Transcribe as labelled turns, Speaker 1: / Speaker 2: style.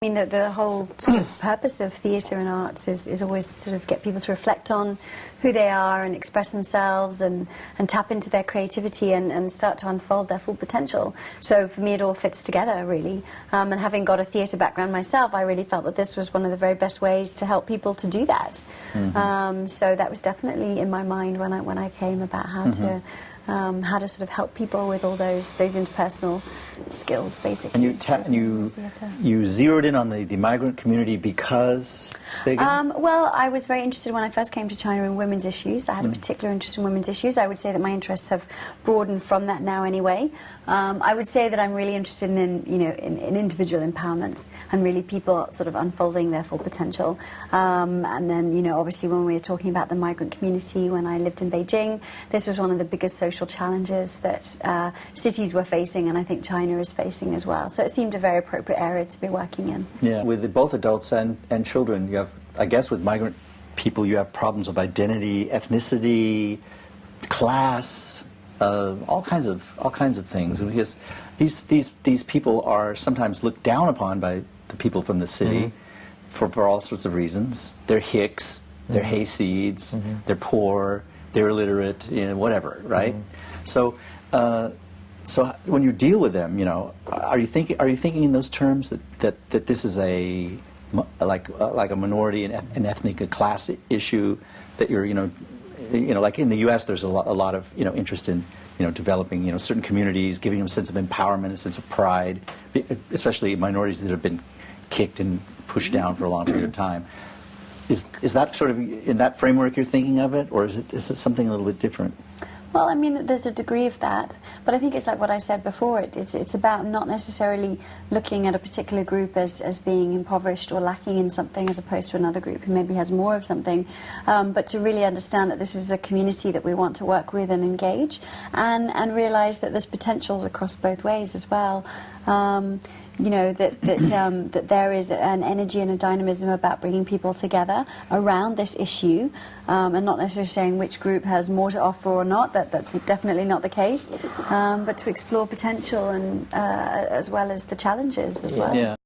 Speaker 1: I mean, the whole sort of purpose of theatre and arts is always to sort of get people to reflect on who they are and express themselves and tap into their creativity and start to unfold their full potential. So for me, it all fits together, really. And having got a theatre background myself, I really felt that this was one of the very best ways to help people to do that. So that was definitely in my mind when I came about how to sort of help people with all those interpersonal skills, basically.
Speaker 2: And you zeroed in on the migrant community because, say again?
Speaker 1: Well, I was very interested when I first came to China in women's issues. I had a particular interest in women's issues. I would say that my interests have broadened from that now anyway. I would say that I'm really interested in individual empowerment and really people sort of unfolding their full potential. And then, obviously when we were talking about the migrant community when I lived in Beijing, this was one of the biggest social challenges that cities were facing, and I think China is facing as well. So it seemed a very appropriate area to be working in.
Speaker 2: Yeah, with both adults and children, you have, I guess with migrant people, you have problems of identity, ethnicity, class, all kinds of things. Because these people are sometimes looked down upon by the people from the city for all sorts of reasons. They're hicks, they're hayseeds, they're poor, they're illiterate, whatever, right? So, so when you deal with them, are you thinking in those terms that this is like a minority and ethnic and class issue, that you're like in the U.S. there's a lot of interest in developing certain communities, giving them a sense of empowerment, a sense of pride, especially minorities that have been kicked and pushed down for a long period of time. Is that sort of in that framework you're thinking of it, or is it something a little bit different?
Speaker 1: Well, I mean, there's a degree of that, but I think it's like what I said before. It's about not necessarily looking at a particular group as being impoverished or lacking in something as opposed to another group who maybe has more of something, but to really understand that this is a community that we want to work with and engage, and realize that there's potentials across both ways as well. That there is an energy and a dynamism about bringing people together around this issue, and not necessarily saying which group has more to offer or not. That's definitely not the case, but to explore potential and as well as the challenges as well.
Speaker 2: Yeah.